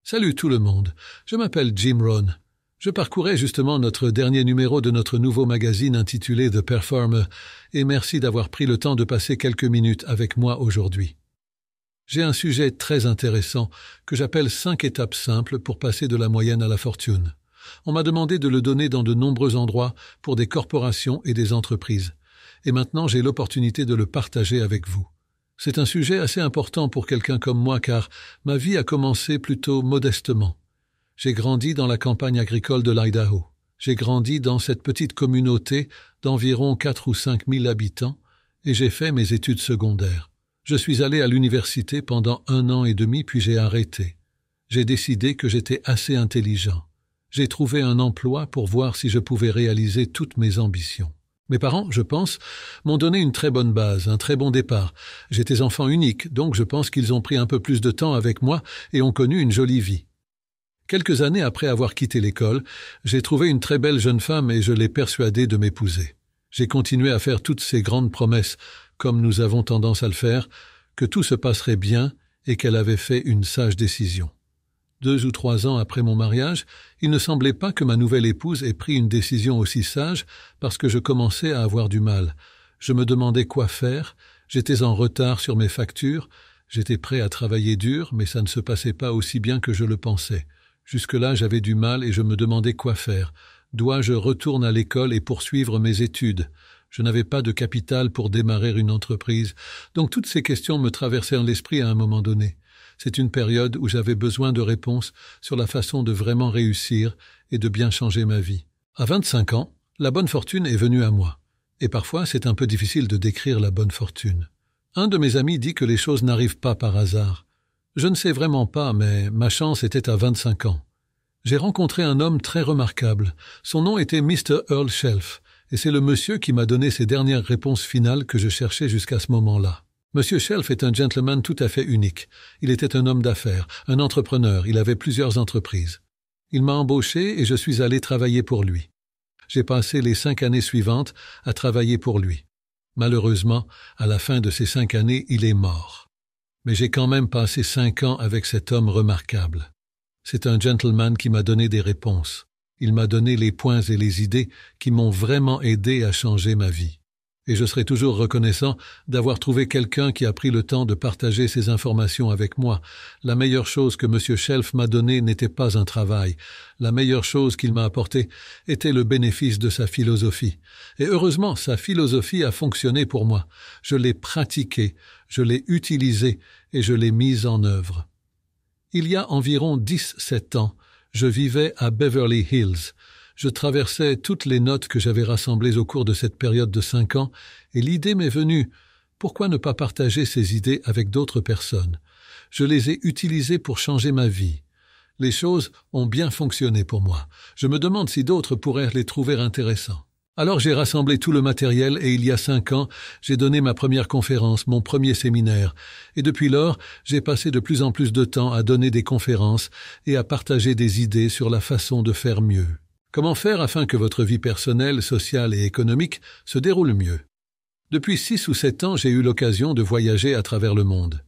Salut tout le monde, je m'appelle Jim Rohn. Je parcourais justement notre dernier numéro de notre nouveau magazine intitulé The Performer et merci d'avoir pris le temps de passer quelques minutes avec moi aujourd'hui. J'ai un sujet très intéressant que j'appelle 5 étapes simples pour passer de la moyenne à la fortune. On m'a demandé de le donner dans de nombreux endroits pour des corporations et des entreprises. Et maintenant j'ai l'opportunité de le partager avec vous. C'est un sujet assez important pour quelqu'un comme moi car ma vie a commencé plutôt modestement. J'ai grandi dans la campagne agricole de l'Idaho. J'ai grandi dans cette petite communauté d'environ 4 ou 5 000 habitants et j'ai fait mes études secondaires. Je suis allé à l'université pendant 1 an et demi puis j'ai arrêté. J'ai décidé que j'étais assez intelligent. J'ai trouvé un emploi pour voir si je pouvais réaliser toutes mes ambitions. Mes parents, je pense, m'ont donné une très bonne base, un très bon départ. J'étais enfant unique, donc je pense qu'ils ont pris un peu plus de temps avec moi et ont connu une jolie vie. Quelques années après avoir quitté l'école, j'ai trouvé une très belle jeune femme et je l'ai persuadée de m'épouser. J'ai continué à faire toutes ces grandes promesses, comme nous avons tendance à le faire, que tout se passerait bien et qu'elle avait fait une sage décision. 2 ou 3 ans après mon mariage, il ne semblait pas que ma nouvelle épouse ait pris une décision aussi sage parce que je commençais à avoir du mal. Je me demandais quoi faire, j'étais en retard sur mes factures, j'étais prêt à travailler dur, mais ça ne se passait pas aussi bien que je le pensais. Jusque-là, j'avais du mal et je me demandais quoi faire. Dois-je retourner à l'école et poursuivre mes études ? Je n'avais pas de capital pour démarrer une entreprise, donc toutes ces questions me traversaient l'esprit à un moment donné. C'est une période où j'avais besoin de réponses sur la façon de vraiment réussir et de bien changer ma vie. À 25 ans, la bonne fortune est venue à moi. Et parfois, c'est un peu difficile de décrire la bonne fortune. Un de mes amis dit que les choses n'arrivent pas par hasard. Je ne sais vraiment pas, mais ma chance était à 25 ans. J'ai rencontré un homme très remarquable. Son nom était Mr. Earl Shelf, et c'est le monsieur qui m'a donné ces dernières réponses finales que je cherchais jusqu'à ce moment-là. Monsieur Shelf est un gentleman tout à fait unique. Il était un homme d'affaires, un entrepreneur, il avait plusieurs entreprises. Il m'a embauché et je suis allé travailler pour lui. J'ai passé les 5 années suivantes à travailler pour lui. Malheureusement, à la fin de ces 5 années, il est mort. Mais j'ai quand même passé 5 ans avec cet homme remarquable. C'est un gentleman qui m'a donné des réponses. Il m'a donné les points et les idées qui m'ont vraiment aidé à changer ma vie. Et je serai toujours reconnaissant d'avoir trouvé quelqu'un qui a pris le temps de partager ces informations avec moi. La meilleure chose que M. Shelf m'a donnée n'était pas un travail. La meilleure chose qu'il m'a apportée était le bénéfice de sa philosophie. Et heureusement, sa philosophie a fonctionné pour moi. Je l'ai pratiquée, je l'ai utilisée et je l'ai mise en œuvre. Il y a environ 17 ans, je vivais à Beverly Hills. Je traversais toutes les notes que j'avais rassemblées au cours de cette période de 5 ans et l'idée m'est venue. Pourquoi ne pas partager ces idées avec d'autres personnes ? Je les ai utilisées pour changer ma vie. Les choses ont bien fonctionné pour moi. Je me demande si d'autres pourraient les trouver intéressants. Alors j'ai rassemblé tout le matériel et il y a 5 ans, j'ai donné ma première conférence, mon premier séminaire. Et depuis lors, j'ai passé de plus en plus de temps à donner des conférences et à partager des idées sur la façon de faire mieux. Comment faire afin que votre vie personnelle, sociale et économique se déroule mieux ? Depuis 6 ou 7 ans, j'ai eu l'occasion de voyager à travers le monde.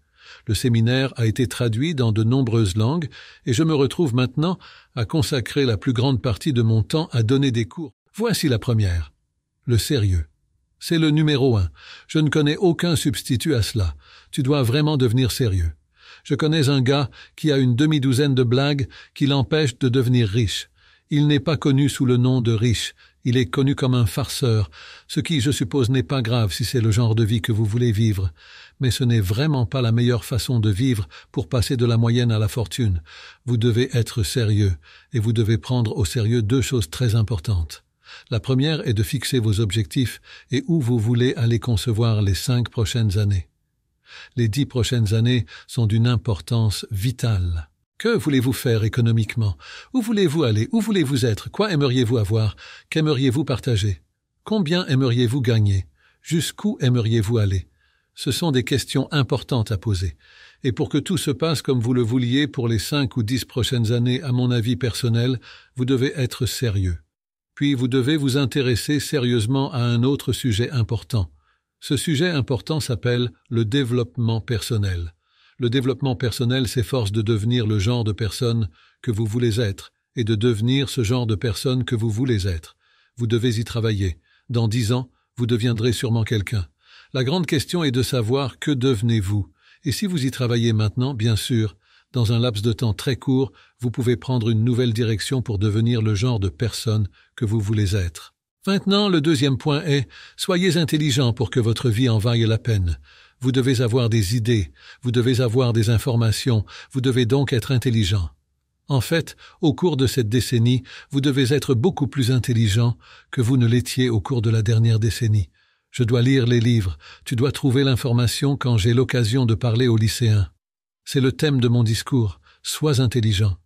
Le séminaire a été traduit dans de nombreuses langues et je me retrouve maintenant à consacrer la plus grande partie de mon temps à donner des cours. Voici la première. Le sérieux. C'est le numéro 1. Je ne connais aucun substitut à cela. Tu dois vraiment devenir sérieux. Je connais un gars qui a une demi-douzaine de blagues qui l'empêchent de devenir riche. Il n'est pas connu sous le nom de riche, il est connu comme un farceur, ce qui, je suppose, n'est pas grave si c'est le genre de vie que vous voulez vivre. Mais ce n'est vraiment pas la meilleure façon de vivre pour passer de la moyenne à la fortune. Vous devez être sérieux, et vous devez prendre au sérieux 2 choses très importantes. La première est de fixer vos objectifs et où vous voulez aller concevoir les 5 prochaines années. Les 10 prochaines années sont d'une importance vitale. Que voulez-vous faire économiquement? Où voulez-vous aller? Où voulez-vous être? Quoi aimeriez-vous avoir? Qu'aimeriez-vous partager? Combien aimeriez-vous gagner? Jusqu'où aimeriez-vous aller? Ce sont des questions importantes à poser. Et pour que tout se passe comme vous le vouliez pour les 5 ou 10 prochaines années, à mon avis personnel, vous devez être sérieux. Puis vous devez vous intéresser sérieusement à un autre sujet important. Ce sujet important s'appelle le développement personnel. Le développement personnel s'efforce de devenir le genre de personne que vous voulez être et de devenir ce genre de personne que vous voulez être. Vous devez y travailler. Dans 10 ans, vous deviendrez sûrement quelqu'un. La grande question est de savoir que devenez-vous. Et si vous y travaillez maintenant, bien sûr, dans un laps de temps très court, vous pouvez prendre une nouvelle direction pour devenir le genre de personne que vous voulez être. Maintenant, le deuxième point est « Soyez intelligent pour que votre vie en vaille la peine ». Vous devez avoir des idées, vous devez avoir des informations, vous devez donc être intelligent. En fait, au cours de cette décennie, vous devez être beaucoup plus intelligent que vous ne l'étiez au cours de la dernière décennie. Je dois lire les livres, tu dois trouver l'information quand j'ai l'occasion de parler aux lycéens. C'est le thème de mon discours, sois intelligent.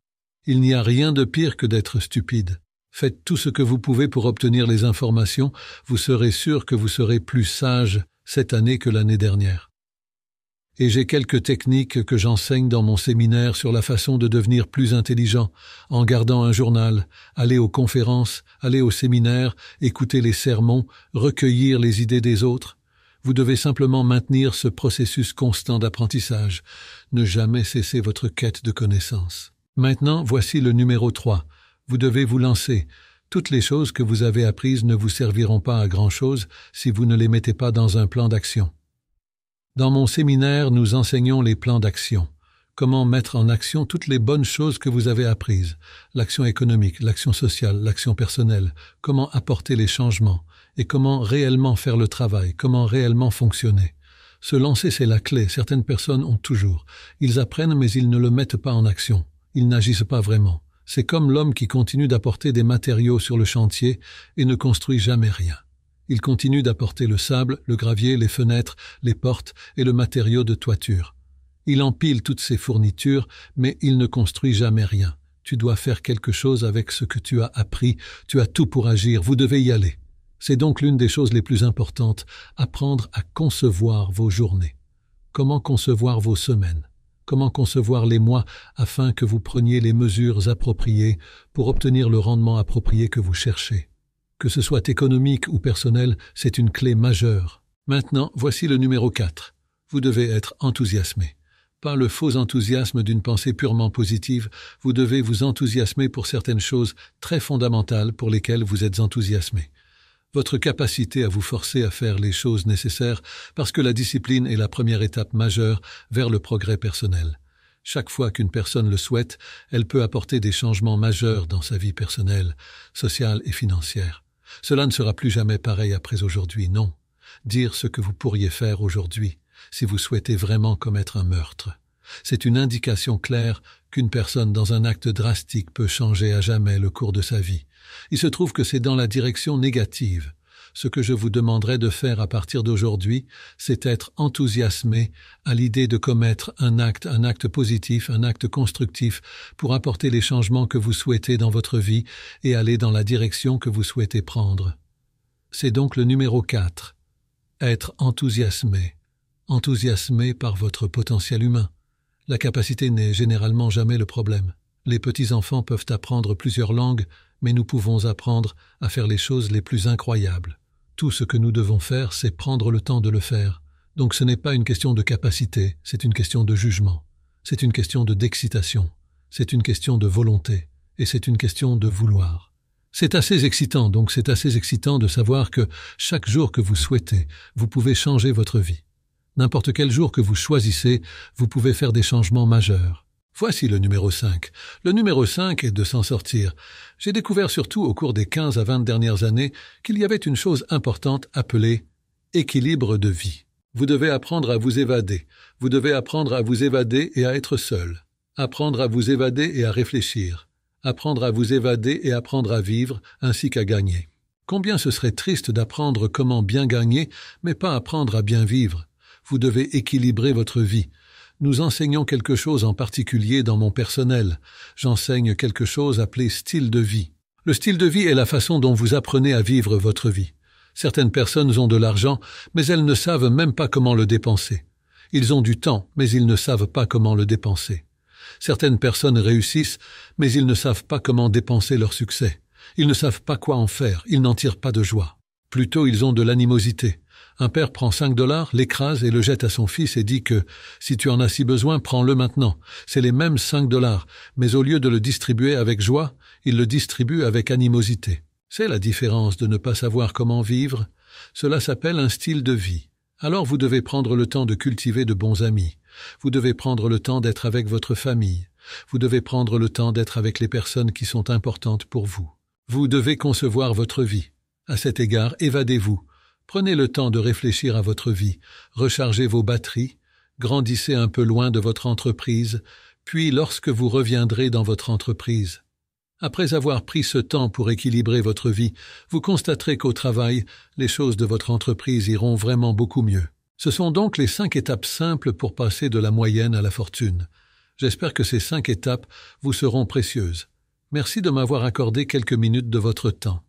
Il n'y a rien de pire que d'être stupide. Faites tout ce que vous pouvez pour obtenir les informations, vous serez sûr que vous serez plus sage cette année que l'année dernière. Et j'ai quelques techniques que j'enseigne dans mon séminaire sur la façon de devenir plus intelligent, en gardant un journal, aller aux conférences, aller aux séminaires, écouter les sermons, recueillir les idées des autres. Vous devez simplement maintenir ce processus constant d'apprentissage, ne jamais cesser votre quête de connaissances. Maintenant, voici le numéro 3. Vous devez vous lancer. Toutes les choses que vous avez apprises ne vous serviront pas à grand-chose si vous ne les mettez pas dans un plan d'action. Dans mon séminaire, nous enseignons les plans d'action. Comment mettre en action toutes les bonnes choses que vous avez apprises. L'action économique, l'action sociale, l'action personnelle. Comment apporter les changements. Et comment réellement faire le travail. Comment réellement fonctionner. Se lancer, c'est la clé. Certaines personnes ont toujours. Ils apprennent, mais ils ne le mettent pas en action. Ils n'agissent pas vraiment. C'est comme l'homme qui continue d'apporter des matériaux sur le chantier et ne construit jamais rien. Il continue d'apporter le sable, le gravier, les fenêtres, les portes et le matériau de toiture. Il empile toutes ces fournitures, mais il ne construit jamais rien. Tu dois faire quelque chose avec ce que tu as appris, tu as tout pour agir, vous devez y aller. C'est donc l'une des choses les plus importantes, apprendre à concevoir vos journées. Comment concevoir vos semaines? Comment concevoir les mois afin que vous preniez les mesures appropriées pour obtenir le rendement approprié que vous cherchez. Que ce soit économique ou personnel, c'est une clé majeure. Maintenant, voici le numéro 4. Vous devez être enthousiasmé. Pas le faux enthousiasme d'une pensée purement positive, vous devez vous enthousiasmer pour certaines choses très fondamentales pour lesquelles vous êtes enthousiasmé. Votre capacité à vous forcer à faire les choses nécessaires parce que la discipline est la première étape majeure vers le progrès personnel. Chaque fois qu'une personne le souhaite, elle peut apporter des changements majeurs dans sa vie personnelle, sociale et financière. Cela ne sera plus jamais pareil après aujourd'hui, non. Dire ce que vous pourriez faire aujourd'hui, si vous souhaitez vraiment commettre un meurtre. C'est une indication claire qu'une personne dans un acte drastique peut changer à jamais le cours de sa vie. Il se trouve que c'est dans la direction négative. Ce que je vous demanderai de faire à partir d'aujourd'hui, c'est être enthousiasmé à l'idée de commettre un acte positif, un acte constructif pour apporter les changements que vous souhaitez dans votre vie et aller dans la direction que vous souhaitez prendre. C'est donc le numéro 4. Être enthousiasmé. Enthousiasmé par votre potentiel humain. La capacité n'est généralement jamais le problème. Les petits-enfants peuvent apprendre plusieurs langues, mais nous pouvons apprendre à faire les choses les plus incroyables. Tout ce que nous devons faire, c'est prendre le temps de le faire. Donc ce n'est pas une question de capacité, c'est une question de jugement. C'est une question d'excitation. C'est une question de volonté. Et c'est une question de vouloir. C'est assez excitant, donc c'est assez excitant de savoir que chaque jour que vous souhaitez, vous pouvez changer votre vie. N'importe quel jour que vous choisissez, vous pouvez faire des changements majeurs. Voici le numéro 5. Le numéro 5 est de s'en sortir. J'ai découvert surtout au cours des 15 à 20 dernières années qu'il y avait une chose importante appelée équilibre de vie. Vous devez apprendre à vous évader. Vous devez apprendre à vous évader et à être seul. Apprendre à vous évader et à réfléchir. Apprendre à vous évader et apprendre à vivre ainsi qu'à gagner. Combien ce serait triste d'apprendre comment bien gagner, mais pas apprendre à bien vivre. Vous devez équilibrer votre vie. Nous enseignons quelque chose en particulier dans mon personnel. J'enseigne quelque chose appelé style de vie. Le style de vie est la façon dont vous apprenez à vivre votre vie. Certaines personnes ont de l'argent, mais elles ne savent même pas comment le dépenser. Ils ont du temps, mais ils ne savent pas comment le dépenser. Certaines personnes réussissent, mais ils ne savent pas comment dépenser leur succès. Ils ne savent pas quoi en faire, ils n'en tirent pas de joie. Plutôt, ils ont de l'animosité. Un père prend 5 $, l'écrase et le jette à son fils et dit que « si tu en as si besoin, prends-le maintenant ». C'est les mêmes 5 $, mais au lieu de le distribuer avec joie, il le distribue avec animosité. C'est la différence de ne pas savoir comment vivre. Cela s'appelle un style de vie. Alors vous devez prendre le temps de cultiver de bons amis. Vous devez prendre le temps d'être avec votre famille. Vous devez prendre le temps d'être avec les personnes qui sont importantes pour vous. Vous devez concevoir votre vie. À cet égard, évadez-vous. Prenez le temps de réfléchir à votre vie. Rechargez vos batteries. Grandissez un peu loin de votre entreprise. Puis, lorsque vous reviendrez dans votre entreprise, après avoir pris ce temps pour équilibrer votre vie, vous constaterez qu'au travail, les choses de votre entreprise iront vraiment beaucoup mieux. Ce sont donc les 5 étapes simples pour passer de la moyenne à la fortune. J'espère que ces 5 étapes vous seront précieuses. Merci de m'avoir accordé quelques minutes de votre temps.